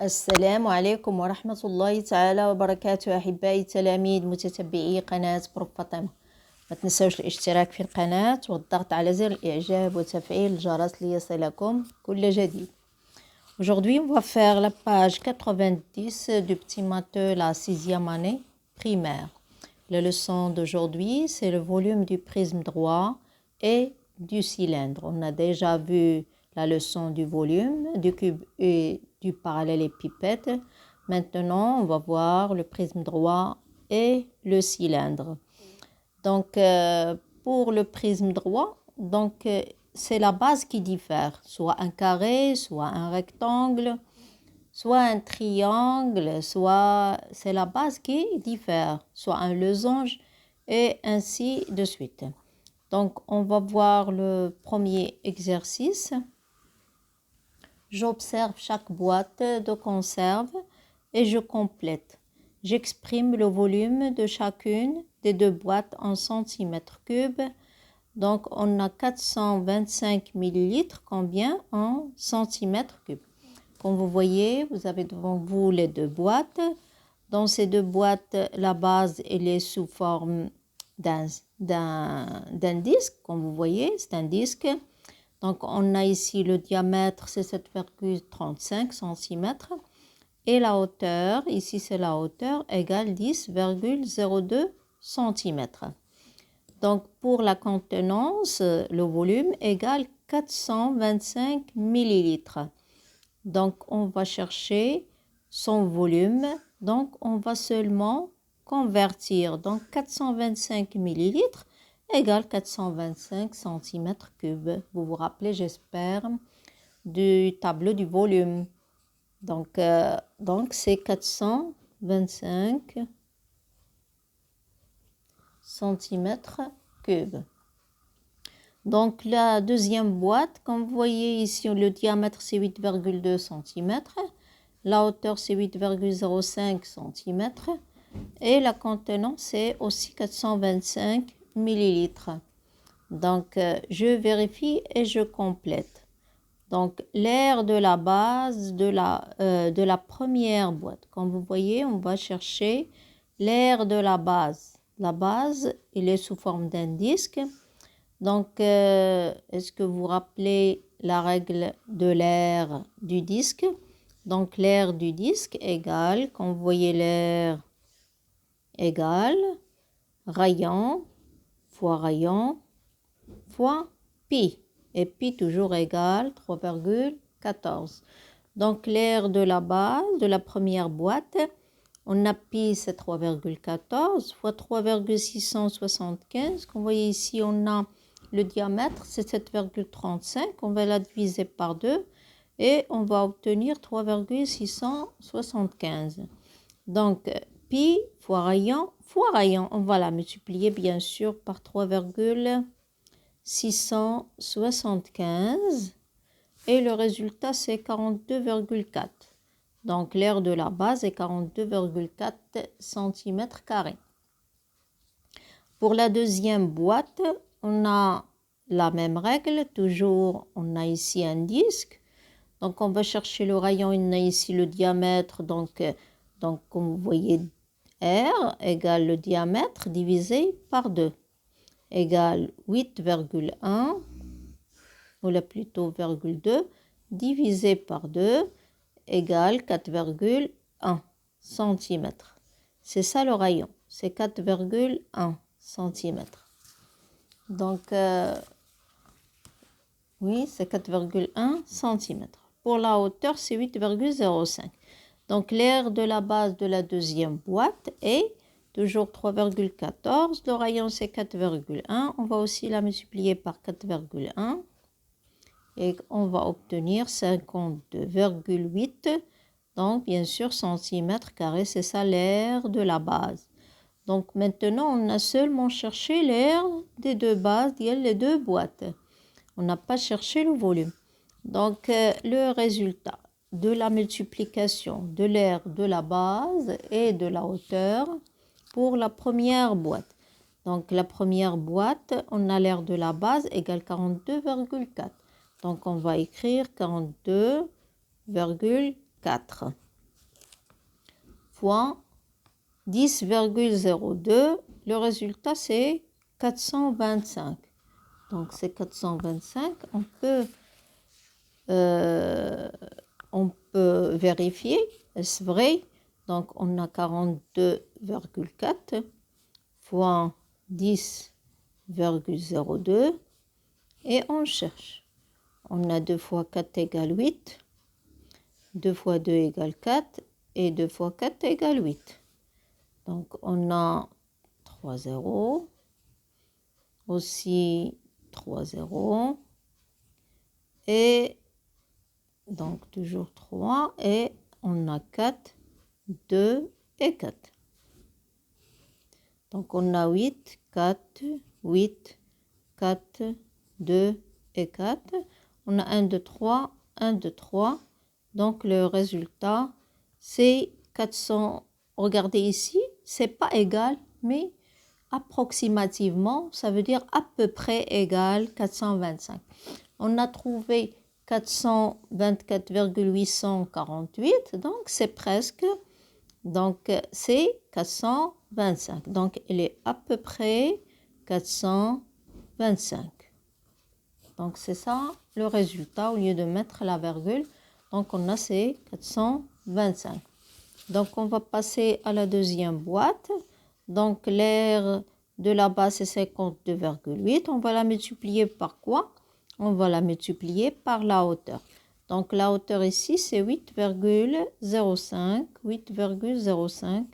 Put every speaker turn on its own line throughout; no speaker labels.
السلام عليكم ورحمة الله تعالى وبركاته أحبائي التلاميذ متتبعي قناة بروف فاطمة. ما تنسوش الاشتراك في القناة والضغط على زر الإعجاب وتفعيل الجرس ليصلكم كل جديد. Aujourd'hui, on va faire la page 90 du petit matheux, la 6e année primaire. La leçon d'aujourd'hui, c'est le volume du prisme droit et du cylindre. On a déjà vu la leçon du volume, du cube et du parallélépipède. Maintenant, on va voir le prisme droit et le cylindre. Donc, pour le prisme droit, c'est la base qui diffère, soit un carré, soit un rectangle, soit un triangle, soit c'est la base qui diffère, soit un losange et ainsi de suite. Donc, on va voir le premier exercice. J'observe chaque boîte de conserve et je complète. J'exprime le volume de chacune des deux boîtes en centimètres cubes. Donc, on a 425 millilitres, combien en centimètres cubes. Comme vous voyez, vous avez devant vous les deux boîtes. Dans ces deux boîtes, la base elle est sous forme d'un disque. Comme vous voyez, c'est un disque. Donc, on a ici le diamètre, c'est 7,35 cm. Et la hauteur, ici c'est la hauteur, égale 10,02 cm. Donc, pour la contenance, le volume égale 425 millilitres. Donc, on va chercher son volume. Donc, on va seulement convertir. Donc, 425 millilitres égale 425 cm3. Vous vous rappelez, j'espère, du tableau du volume. Donc c'est 425 cm3. Donc, la deuxième boîte, comme vous voyez ici, le diamètre, c'est 8,2 cm. La hauteur, c'est 8,05 cm. Et la contenance, c'est aussi 425 millilitres. Donc, je vérifie et je complète. Donc, l'air de la base de la première boîte. Comme vous voyez, on va chercher l'air de la base. La base, il est sous forme d'un disque. Donc, est-ce que vous vous rappelez la règle de l'air du disque? Donc, l'air du disque égale, quand vous voyez l'air égale rayon fois pi. Et pi toujours égal 3,14. Donc, l'air de la base de la première boîte, on a pi, c'est 3,14 fois 3,675. Comme vous voyez ici, on a le diamètre, c'est 7,35. On va la diviser par 2 et on va obtenir 3,675. Donc, pi fois rayon, on va la multiplier bien sûr par 3,675 et le résultat c'est 42,4. Donc l'air de la base est 42,4 cm². Pour la deuxième boîte, on a la même règle, toujours on a ici un disque. Donc on va chercher le rayon, on a ici le diamètre, donc comme vous voyez, R égale le diamètre divisé par 2 égale 8,1 ou là plutôt 2 divisé par 2 égale 4,1 cm. C'est ça le rayon, c'est 4,1 cm. Donc, oui, c'est 4,1 cm. Pour la hauteur, c'est 8,05. Donc, l'air de la base de la deuxième boîte est toujours 3,14. Le rayon, c'est 4,1. On va aussi la multiplier par 4,1. Et on va obtenir 52,8. Donc, bien sûr, centimètres carrés, c'est ça l'air de la base. Donc, maintenant, on a seulement cherché l'air des deux bases, les deux boîtes. On n'a pas cherché le volume. Donc, le résultat de la multiplication de l'air de la base et de la hauteur pour la première boîte. Donc, la première boîte, on a l'air de la base égale 42,4. Donc, on va écrire 42,4. fois 10,02. Le résultat, c'est 425. Donc, c'est 425. On peut vérifier, est-ce vrai? Donc, on a 42,4 fois 10,02 et on cherche. On a 2 fois 4 égale 8, 2 fois 2 égale 4 et 2 fois 4 égale 8. Donc, on a 3 zéros, aussi 3 zéros, et donc toujours 3, et on a 4, 2 et 4. Donc, on a 8, 4, 8, 4, 2 et 4. On a 1, 2, 3, 1, 2, 3. Donc, le résultat, c'est 400. Regardez ici, c'est pas égal, mais approximativement, ça veut dire à peu près égal 425. On a trouvé 424,848, donc c'est presque, donc c'est 425. Donc, il est à peu près 425. Donc, c'est ça le résultat au lieu de mettre la virgule. Donc, on a ces 425. Donc, on va passer à la deuxième boîte. Donc, l'aire de la base, c'est 52,8. On va la multiplier par quoi? On va la multiplier par la hauteur. Donc, la hauteur ici, c'est 8,05. 8,05.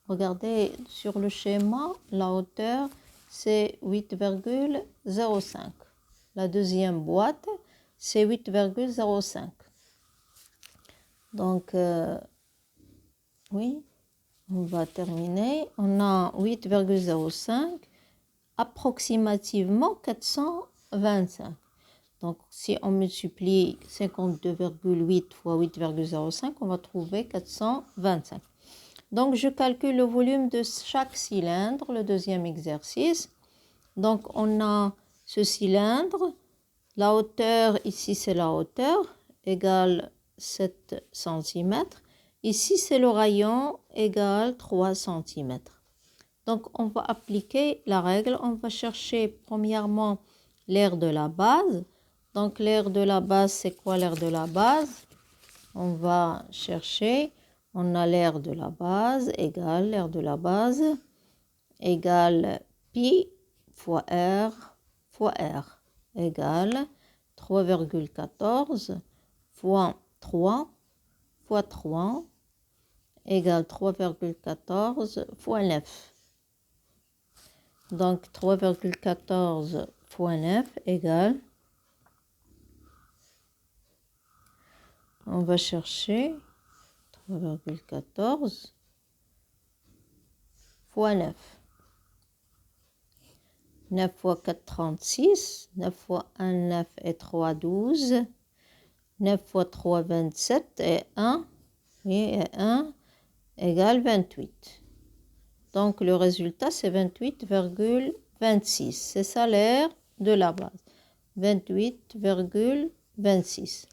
Regardez sur le schéma, la hauteur, c'est 8,05. La deuxième boîte, c'est 8,05. Donc, oui, on va terminer. On a 8,05, approximativement 425. Donc, si on multiplie 52,8 fois 8,05, on va trouver 425. Donc, je calcule le volume de chaque cylindre, le deuxième exercice. Donc, on a ce cylindre. La hauteur, ici, c'est la hauteur, égale 7 cm. Ici, c'est le rayon, égale 3 cm. Donc, on va appliquer la règle. On va chercher, premièrement, l'aire de la base. Donc, l'aire de la base, c'est quoi l'aire de la base? On va chercher, on a l'aire de la base, égale l'aire de la base, égale pi fois r, égale 3,14 fois 3 fois 3 égale 3,14 fois 9. Donc 3,14 fois 9 égale, on va chercher 3,14 fois 9. 9 fois 4, 36. 9 fois 1, 9 et 3, 12. 9 fois 3, 27 et 1, oui, et 1 égale 28. Donc, le résultat, c'est 28,26. C'est ça l'aire de la base. 28,26.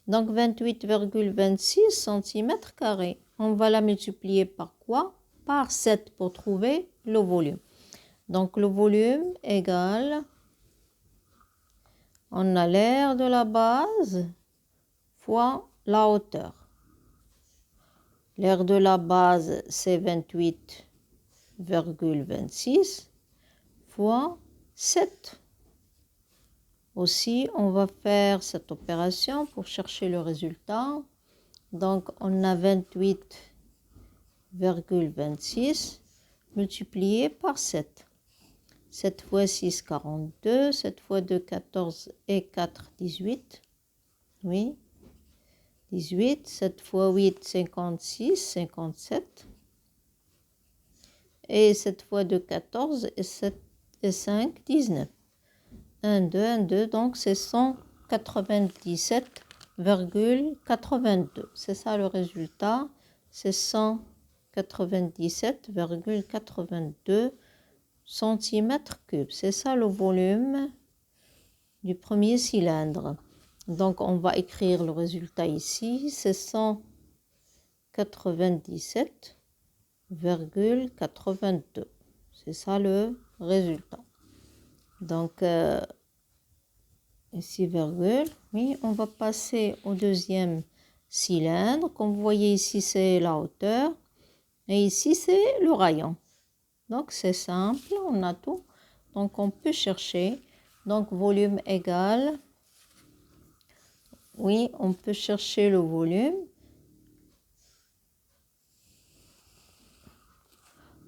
Donc, 28,26 cm². On va la multiplier par quoi? Par 7 pour trouver le volume. Donc, le volume égale, on a l'aire de la base fois la hauteur. L'aire de la base, c'est 28,26 fois 7. Aussi, on va faire cette opération pour chercher le résultat. Donc, on a 28,26 multiplié par 7. 7 fois 6, 42. 7 fois 2, 14 et 4, 18. Oui. 18. 7 fois 8, 56, 57. Et 7 fois 2, 14 et 7 et 5, 19. 1, 2, 1, 2. Donc, c'est 197,82. C'est ça le résultat. C'est 197,82 cm3. C'est ça le volume du premier cylindre. Donc, on va écrire le résultat ici. C'est 97,82. C'est ça le résultat. Donc, ici, virgule. Oui, on va passer au deuxième cylindre. Comme vous voyez ici, c'est la hauteur. Et ici, c'est le rayon. Donc, c'est simple, on a tout. Donc, on peut chercher. Donc, volume égal. Oui, on peut chercher le volume.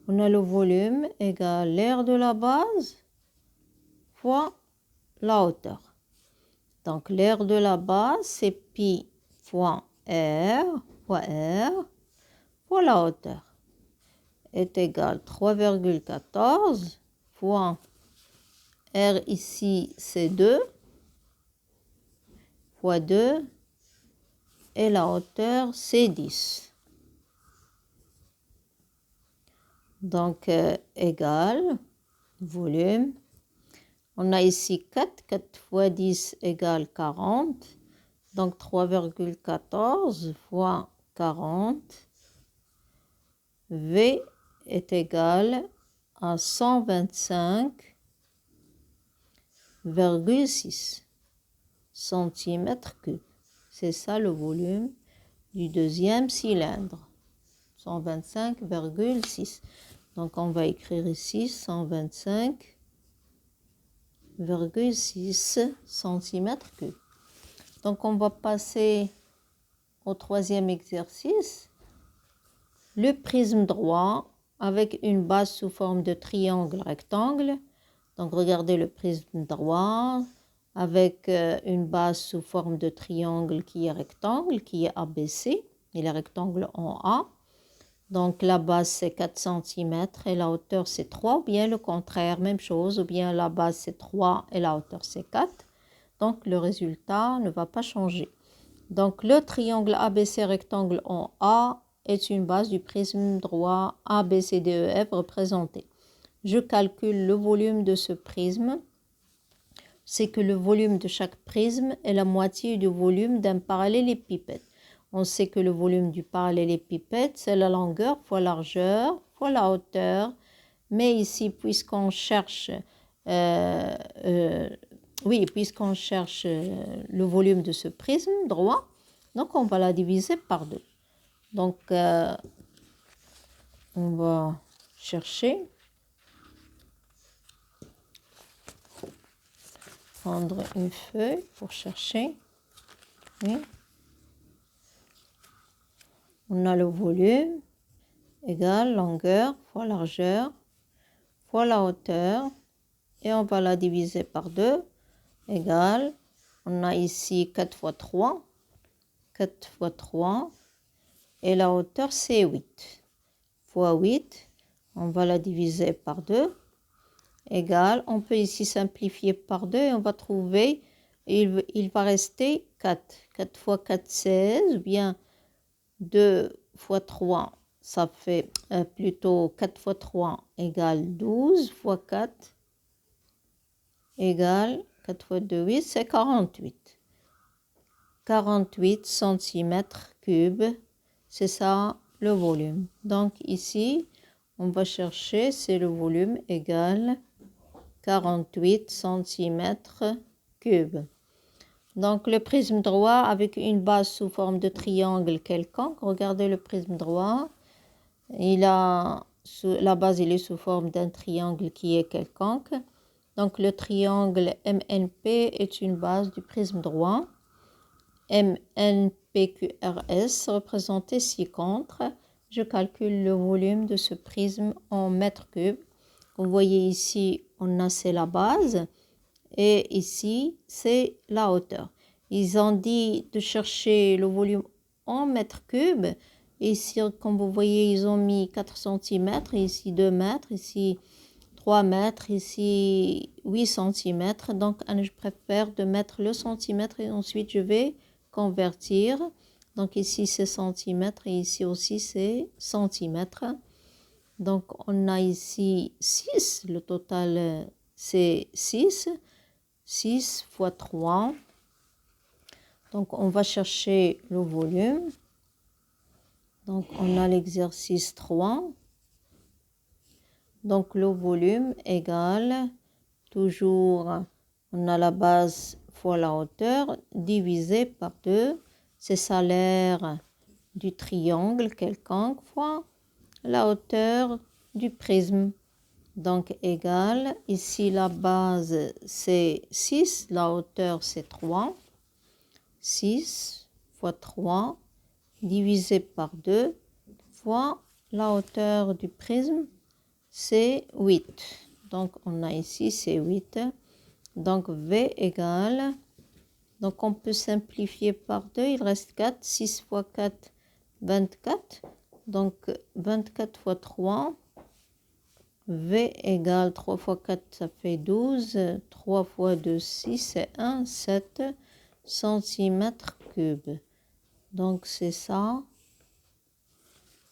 On a le volume égal l'aire de la base fois la hauteur. Donc, l'aire de la base, c'est pi fois r fois la hauteur est égal 3,14 fois r ici, c'est 2 fois 2 et la hauteur, c'est 10. Donc, égal volume. On a ici 4. 4 fois 10 égale 40. Donc, 3,14 fois 40. V est égal à 125,6 cm3. C'est ça le volume du deuxième cylindre. 125,6. Donc, on va écrire ici 125,6 cm3. Donc, on va passer au troisième exercice. Le prisme droit avec une base sous forme de triangle rectangle. Donc, regardez le prisme droit avec une base sous forme de triangle qui est rectangle, qui est ABC. Il est rectangle en A. Donc, la base, c'est 4 cm et la hauteur, c'est 3. Ou bien le contraire, même chose. Ou bien la base, c'est 3 et la hauteur, c'est 4. Donc, le résultat ne va pas changer. Donc, le triangle ABC rectangle en A est une base du prisme droit ABCDEF représenté. Je calcule le volume de ce prisme. C'est que le volume de chaque prisme est la moitié du volume d'un parallélépipède. On sait que le volume du parallélépipède, c'est la longueur fois largeur fois la hauteur. Mais ici, puisqu'on cherche, puisqu'on cherche le volume de ce prisme droit, donc on va la diviser par 2. Donc, on va chercher, prendre une feuille pour chercher. Oui. On a le volume égal longueur fois largeur fois la hauteur et on va la diviser par 2 égale, on a ici 4 fois 3, 4 fois 3 et la hauteur c'est 8 fois 8, on va la diviser par 2 égale, on peut ici simplifier par 2 et on va trouver, il va rester 4. 4 fois 4, 16, ou bien 2 fois 3, ça fait plutôt 4 fois 3 égale 12 fois 4 égale 4 fois 2, 8, c'est 48. 48 cm3, c'est ça le volume. Donc ici, on va chercher, c'est le volume égal 48 cm3. Donc, le prisme droit avec une base sous forme de triangle quelconque. Regardez le prisme droit. La base, il est sous forme d'un triangle qui est quelconque. Donc, le triangle MNP est une base du prisme droit. MNPQRS représenté ci-contre. Je calcule le volume de ce prisme en mètres cubes. Vous voyez ici, on a c'est la base. Et ici, c'est la hauteur. Ils ont dit de chercher le volume en mètres cubes. Ici, comme vous voyez, ils ont mis 4 cm, ici 2 mètres, ici 3 mètres, ici 8 cm. Donc, je préfère de mettre le centimètre et ensuite je vais convertir. Donc, ici, c'est centimètre et ici aussi, c'est centimètre. Donc, on a ici 6. Le total, c'est 6. 6 fois 3. Donc, on va chercher le volume. Donc, on a l'exercice 3. Donc, le volume égale, toujours, on a la base fois la hauteur, divisé par 2. C'est ça l'aire du triangle quelconque fois la hauteur du prisme. Donc, égale, ici la base c'est 6, la hauteur c'est 3. 6 fois 3 divisé par 2 fois la hauteur du prisme, c'est 8. Donc, on a ici, c'est 8. Donc, V égale, donc on peut simplifier par 2, il reste 4. 6 fois 4, 24. Donc, 24 fois 3, V égale 3 fois 4, ça fait 12. 3 fois 2, 6, c'est 1, 7 centimètres cubes. Donc, c'est ça,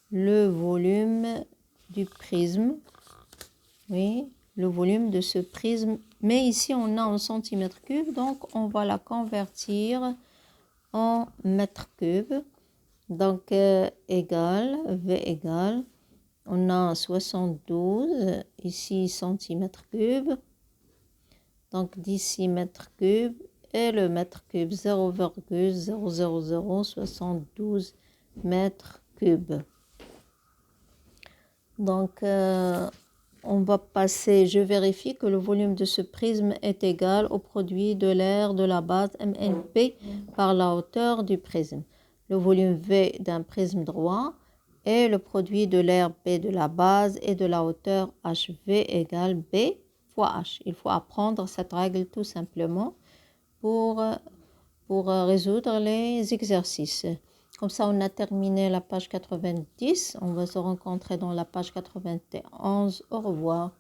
le volume du prisme. Oui, le volume de ce prisme. Mais ici, on a en centimètres cubes, donc on va la convertir en mètres cubes. Donc, égale, V égale, on a 72, ici centimètres cubes. Donc, d'ici mètres cubes, et le mètre cube, 0,00072 mètres cubes. Donc, on va passer, je vérifie que le volume de ce prisme est égal au produit de l'aire de la base MNP par la hauteur du prisme. Le volume V d'un prisme droit et le produit de l'aire B de la base et de la hauteur HV égale B fois H. Il faut apprendre cette règle tout simplement pour résoudre les exercices. Comme ça, on a terminé la page 90. On va se rencontrer dans la page 91. Au revoir.